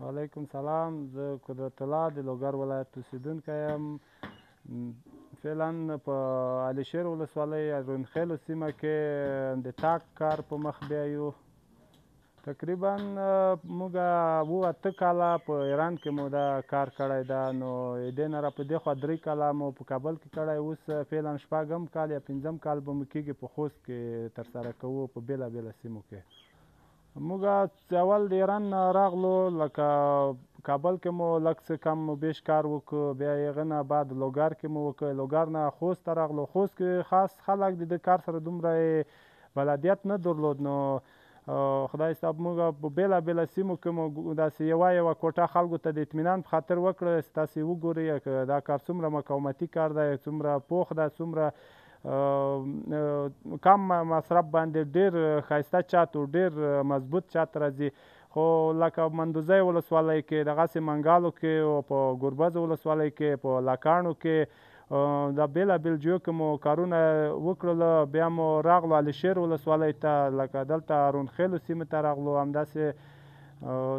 وعلیکم سلام. زه قدرت الله د لوګر ولایت اوسېدونکی یم. فعلا په علي شیر ولسوالۍ رونخیلو سیمه کې د تاک کار په مخ بیایو. تقریبا موږ 7 کاله په ایران کې مو دا کار کړی ده، نو دې نه را په دې خوا 3 کاله مو په کابل کې کړی. اوس فعلا 6 کال یا 5 کال به مو کېږي په خوست کې ترسره کوو په بېلابېله سیمو کې. موږ اول د ایران نه راغلو، لکه کابل کې مو لږ څه کم بیش کار وکړو، بیا هغه نه بعد لوګر کې مو وکړ، لوګر نه خوست ته راغلو. خوست کې خاص خلک د کار سره دومره بلدیت نه درلود، نو خدای صاحب موږ په بېلابېله سیمو کې مو داسې یوه کوټه خلکو ته د اطمینان په خاطر وکړه چې تاسې وګورئ که دا کار څومره مقاومتي کار دی، څومره پوخ ده، څومره کم مصرف باندې ډېر ښایسته چت او ډېر مضبوط چت راځي. خو لکه مندوزی ولسوالۍ کې، دغسې منګالو کې او په ګوربز ولسوالۍ کې، په لاکاڼو کې دا بېلابېل ځایو کې مو کارونه وکړل. بیا مو راغلو علي شیر ولسوالۍ ته، لکه دلته رونخیلو سیمې ته راغلو، همداسې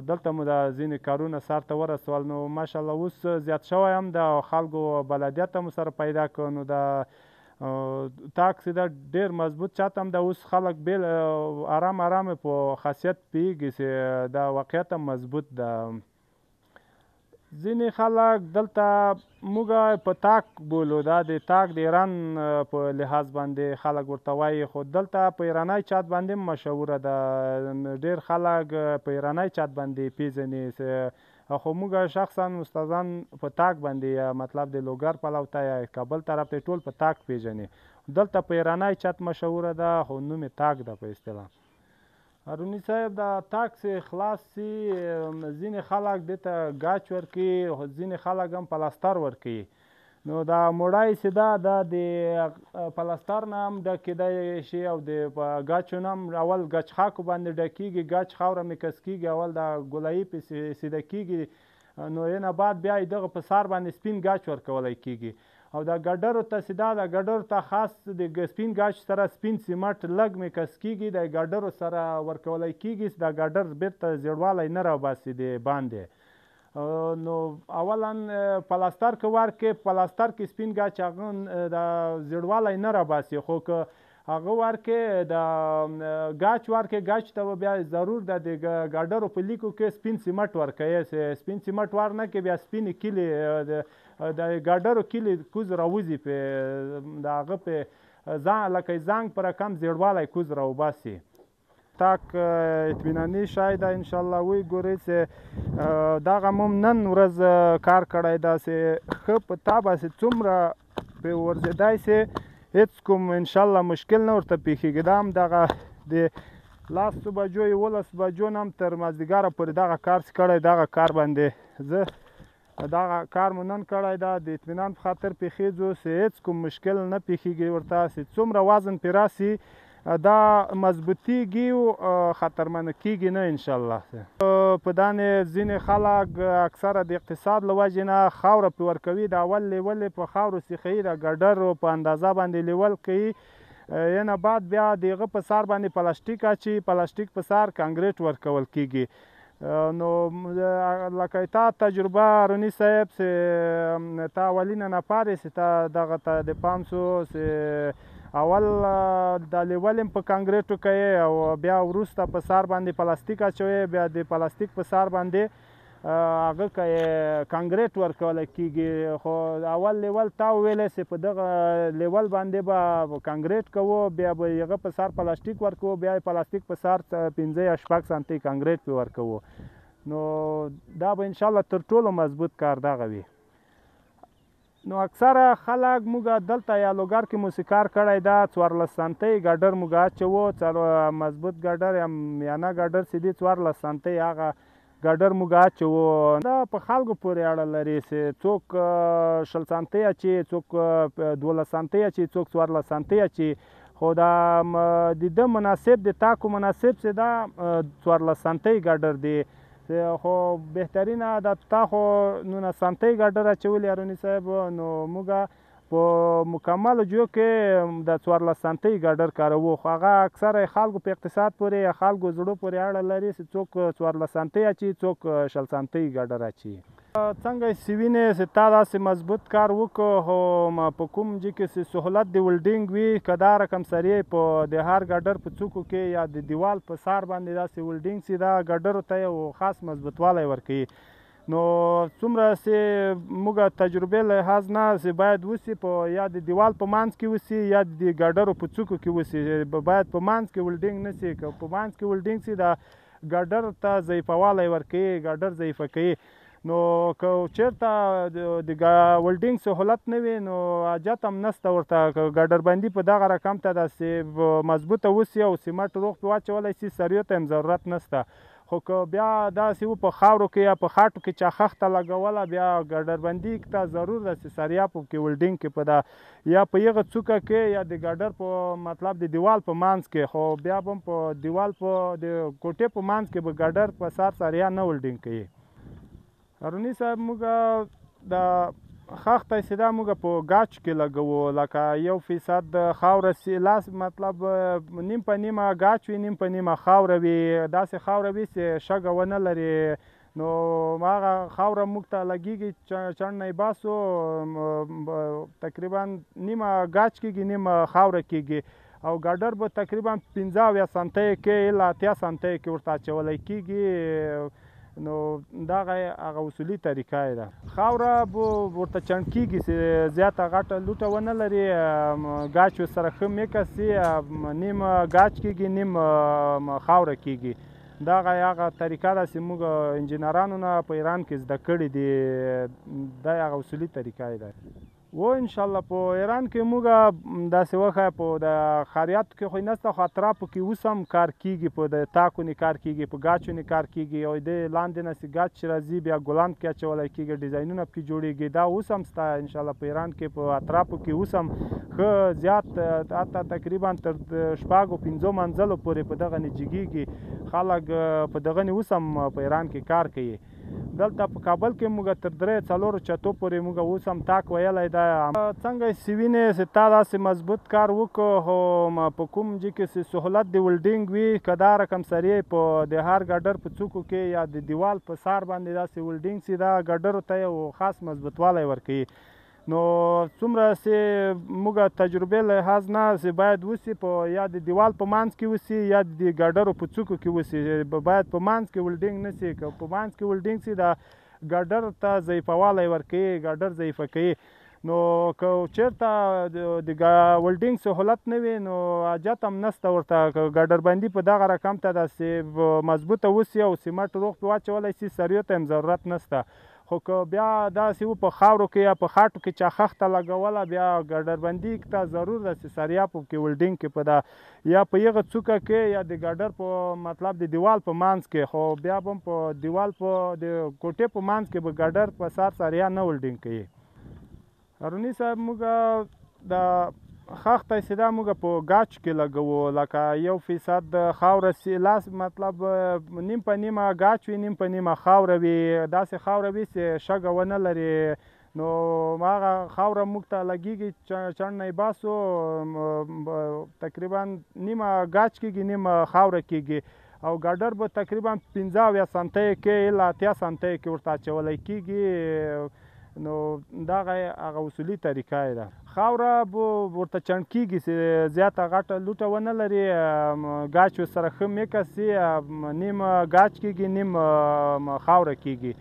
دلته مو دا ځینې کارونه سر ته ورسول. نو ماشاءالله اوس زیات شوی هم د خلکو بلدیت هم سره پیدا کړ. نو دا تاک چې دا ډېر مضبوط چت هم ده. اوس خلک بیل آرام آرام په خاصیت پوهېږي چې دا واقعیت هم مضبوط ده. ځینې خلک دلته موږ په تاک بولو، دا د تاک د ایران په لحاظ باندې خلک ورته وایي، خو دلته په ایرانی چت باندې هم مشهوره ده. ډېر خلک په ایرانی چت باندې پیژني، خو موږ شخصا استادان په تاک باندې، مطلب د لوګر پلو ته یا کابل طرف ته ټول په تاک پیژني. دلته په ایرانی چت مشهوره ده، خو نوم یې تاک ده په اصطلاح. هاروني صاحب دا تاک چې خلاص سي، ځینې خلک دې ته ګاچ ورکوي، ځینې خلک هم پلاستر ورکوي. نو دا موړی چې دا د پلاستر نه هم ډکېدی شي او د ګاچو نه هم اول ګچ خاکو باندې ډکېږي، ګچ خاوره مکس کېږي، اول دا ګولایي پې سیده کېږي، نو یې نه بعد بیا دغه په سر باندې سپین ګاچ ورکولی کېږي. او دا ګډرو ته چې دا ګډرو ته خاص د سپین ګاچ سره سپین سیمټ لږ مکس کېږي، د ګډرو سره ورکولی کېږي چې دا ګډر بیرته زیړوالی نه راباسي د باندې. نو اولا پلاستر که ورکې، پلاستر کې سپین ګاچ هغه د زیړوالی نه راباسي، خو که هغه ورکې د ګاچ ورکې، ګاچ ته بیا ضرور د ګډرو په لیکو کې سپین سیمټ ورکوي. سپین سیمټ ور نه کې بیا سپینې کیلې د ګډرو کیلې کوز راوځي، په د هغه په لکه زنګ په رقم زیړوالی کوز راوباسي. تاک اطمیناني شی ده، انشاءالله وی ګورئ چې دغه مو نن ورځ کار کړی ده چې ښه په تا باندې څومره پرې ورځېدی چې هېڅ کوم انشاءالله مشکل نه ورته پېښېږي. دا هم دغه د 10 بجو 11 بجو نه هم تر مازدیګره پورې دغه کار چې کړی، دغه کار باندې زه دغه کار مو نن کړی ده د اطمینان په خاطر پېښېږو چې هېڅ کوم مشکل نه پېښېږي ورته، چې څومره وزن پرې راسي دا مضبوطیږي او خطرمنه کیږي نه انشاءالله. په دانې ځینې خلک اکثره د اقتصاد له وجې نه خاوره پرې ورکوي، د اول لیول یې په خاورو سیخوي، د ګډرو په اندازه باندې لیول کوي، یې نه بعد بیا د هغه په سر باندې پلاستیک اچي، پلاستیک په سر کانکریټ ورکول کیږي. نو لکه تا تجربه هاروني صاحب چې تا اولینه نفر یې چې تا دغه ته د پام شو چې اول د لیول په کانکریټو کوي او بیا وروسته په سر باندې پلاستیک اچوي، بیا د پلاستیک په سر باندې هغه کوي کانکریټ ورکولی کېږي. خو اول لیول تا وویلی چې په دغه لیول باندې به کانکریټ کوو، بیا به هغه په سر پلاستیک ورکوو، بیا یې پلاستیک په سر 15 یا 6 سانتي کانکریټ پرې ورکوو. نو دا به انشاءالله تر ټولو مضبوط کار دغه وي. نو اکثره خلک موږ دلته یا لوګر کې مو کار کړی ده، 14 سانتۍ ګډر موږ اچوو، مضبوط ګډر یا میانه ګډر چې دی 14 سانتۍ هغه ګډر موږ اچوو. دا په خلکو پورې اړه لري چې څوک 20 سانتۍ اچي، څوک 12 سانتۍ اچي، څوک 14 سانتۍ اچي. خو دا د ده مناسب، د تاکو مناسب چې دا 14 سانتۍ ګډر دی، خو بهترینه دا تا خو 19 سانتۍ ګډر اچولي هاروني صاحب، نو موږ په مکمل جو کې د 14 سانتۍ ګډر کاروو، خو هغه اکثره خلکو په اقتصاد پورې یا خلکو زړه پورې اړه لري چې څوک 14 سانتۍ اچي، څوک 20 سانتۍ ګډر اچي. څنګه چې وینې چې تا داسې مضبوط کار وکړو، خو په کوم ځای کې چې سهولت د ولډینګ وي، که دا رقم سریع په د هر ګډر په څوکو کې یا د دیوال په سار باندې داسې ولډینګ سي، دا ګډرو ته یو خاص مضبوطوالی ورکوي. نو څومره چې موږ تجربې لحاظ نه چې باید وسي په یا د دیوال په منځ کې وسي یا د ګډرو په څوکو کې وسي، باید په منځ کې ولډینګ نه سي. که په منځ کې ولډینګ سي، دا ګډر ته ضعیفوالی ورکوي، ګډر ضعیفه کوي. نو که چېرته د ولډینګ سهولت نه وي، نو حاجت هم نشته ورته. که ګډربندي په دغه رقم ته داسې مضبوطه وسي او سیمټ روغ پرې واچولی سي، سریو ته هم ضرورت نشته. خو که بیا داسې و په خاورو کې یا په خاټو کې چا خښته لګوله، بیا ګډربندي ته ضرور ده چې سریا په کې ولډینګ کې په ده یا په هغه څوکه کې یا د ګډر په مطلب د دیوال په منځ کې. خو بیا به هم په دیوال په د کوټې په منځ کې به ګډر په سر سریا نه ولډینګ کوي. هاروني صاحب، موږ د خښته چې دا موږ په ګاچ کې لګوو، لکه 1% خاوره سي، لاس مطلب نیم په نیمه ګاچ وي، نیم په نیمه خاوره وي. داسې خاوره وي چې شګه ونه لري، نو هغه خاوره موږ ته لګېږي، چڼ نه یې باسو، تقریبا نیمه ګاچ کېږي، نیمه خاوره کېږي. او ګډر به تقریبا 15 سانتۍ کې الا 80 سانتۍ کې ورته اچولی کېږي. نو دغه هغه اصولي طریقه یې ده. خاوره به ورته چڼ کېږي چې زیاته غټه لوټه ونه لري، ګاچ ورسره ښه میکس سي، نیم ګاچ کېږي، نیم خاوره کېږي. دغه هغه طریقه ده چې موږ انجینرانو نه په ایران کې زده کړې دي، دا هغه اصولي طریقه یې ده. و انشاءالله په ایران کې موږ داسې وښیه، په د خاریاتو کې خو نشته، خو اطرافو کې اوس هم کار کېږي، په د تاکو نه کار کېږي، په ګاچو نه کار کېږي. او د لاندې نه چې ګاچ راځي، بیا ګلان پکې اچولی کېږي، ډیزاینونه پکې جوړېږي. دا اوس هم شته انشاءالله په ایران کې، په اطرافو کې اوس هم ښه زیات، حتی تقریبا تر 4-5 منزلو پورې په دغه نه جګېږي. خلک په دغه نه اوس هم په ایران کې کار کوي. دلته په کابل کې موږ تر 3-4 چتو پورې موږ اوس هم تاک ویلی ده. څنګه چې وینې چې تا داسې مضبوط کار وکړو، خو په کوم ځای کې چې سهولت د ولډینګ وي، که دا رقم سریع په د هر ګډر په څوکو کې یا د دیوال په سار باندې داسې ولډینګ سي، دا ګډرو ته یو خاص مضبوطوالی ورکوي. نو څومره چې موږ تجربې لحاظ نه چې باید وسي په یا د دیوال په منځ کې وسي یا د ګډرو په څوکو کې وسي، باید په منځ کې ولډینګ نه سي. که په منځ کې ولډینګ سي، دا ګډر ته ضعیفوالی ورکوي، ګډر ضعیفه کوي. نو که چېرته د ولډینګ سهولت نه وي، نو حاجت هم نشته ورته. که ګډربندي په دغه رقم ته داسې مضبوطه وسي او سیمټ روغ پرې واچولی سي، سریو ته هم ضرورت نشته. خو که بیا داسې و په خاورو کې یا په خاټو کې چا خښته لګوله، بیا ګډربندي ته ضرور ده چې سریا په کې ولډینګ کې په ده یا په هغه څوکه کې یا د ګډر په مطلب د دیوال په منځ کې. خو بیا به هم په دیوال په د کوټې په منځ کې به ګډر په سر سریا نه ولډینګ کوي. هاروني صاحب، موږ د خښته چې دا موږ په ګاچ کې لګوو، لکه 1% خاوره سي، لاس مطلب نیم په نیمه ګاچ وي، نیم په نیمه خاوره وي. داسې خاوره وي چې شګه ونه لري، نو هغه خاوره موږ ته لګېږي، چڼ نه یې باسو، تقریبا نیمه ګاچ کېږي، نیمه خاوره کېږي. او ګډر به تقریبا 15 سانتۍ کې الا 80 سانتۍ کې ورته اچولی کېږي. نو دغه هغه اصولي طریقه یې ده. خاوره به ورته چڼ کېږي چې زیاته غټه لوټه ونه لري، ګاچ ورسره ښه میکس سي، نیم ګاچ کېږي، نیم خاوره کېږي.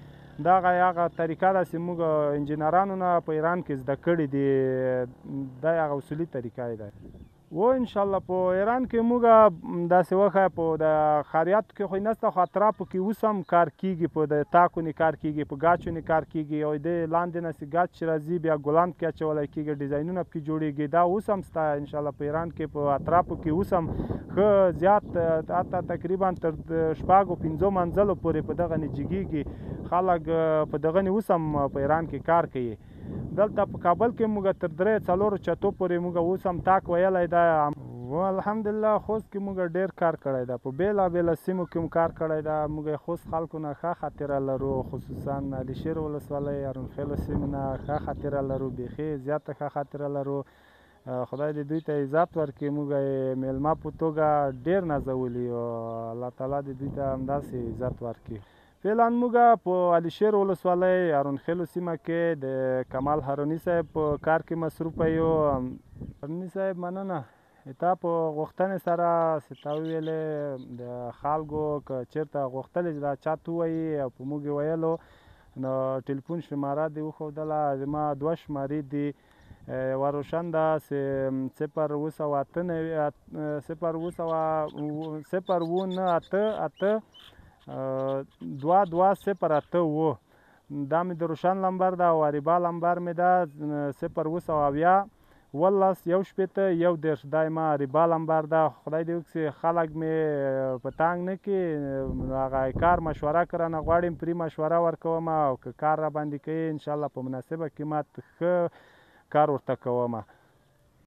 دغه هغه طریقه ده چې موږ انجینرانو نه په ایران کې زده کړې دي، دا هغه اصولي طریقه یې ده. و انشاءالله په ایران کې موږ داسې وښیه، په د خاریاتو کې خو نشته، خو اطرافو کې اوس هم کار کېږي، په د تاکو نه کار کېږي، په ګاچو نه کار کېږي. او د لاندې نه چې ګاچ راځي، بیا ګلان پکې اچولی کېږي، ډیزاینونه پکې جوړېږي. دا اوس هم شته انشاءالله په ایران کې، په اطرافو کې اوس هم ښه زیات، حتی تقریبا تر 4-5 منزلو پورې په دغه نه جګېږي. خلک په دغه نه اوس هم په ایران کې کار کوي. دلته په کابل کې موږ تر 3-4 چتو پورې موږ اوس هم تاک ویلی ده. و الحمدلله خوست کې موږ ډېر کار کړی ده، په بېلابېله سیمو کې هم کار کړی ده. موږ خوست خلکو نه ښه خاطره لرو، خصوصا عليشیر ولسوالۍ هارونخېلو سیمې نه ښه خاطره لرو، بیخي زیاته ښه خاطره لرو. خدای دې دوی ته عزت ورکړي، موږ یې میلمه په توګه ډېر نازولي او الله تعالی دې دوی ته همداسې عزت ورکړي. فعلا موږ په عليشیر ولسوالۍ هارونخېلو سیمه کې د کمال هاروني صاحب په کار کې مصروفه یو. هاروني صاحب مننه. تا په غوښتنې سره چې تا وویلې د خلکو که چېرته غوښتلې چې دا چاته ووایي او په موږ یې ویلو نو ټلیفون شماره دې وښودله. زما 2 شمارې دي، یوه روشن ده 0 دا مې د روشن لمبر ده او اریبا لمبر مې ده 0 ولس 1 دا یې ما اریبا لمبر ده. خدای دې وکړي خلک مې په تنګ نه کړي، هغه کار مشوره که رانه غواړي پرې مشوره ورکوم او که کار راباندې کوي انشاءالله په مناسبه قیمت ښه کار ورته کوم.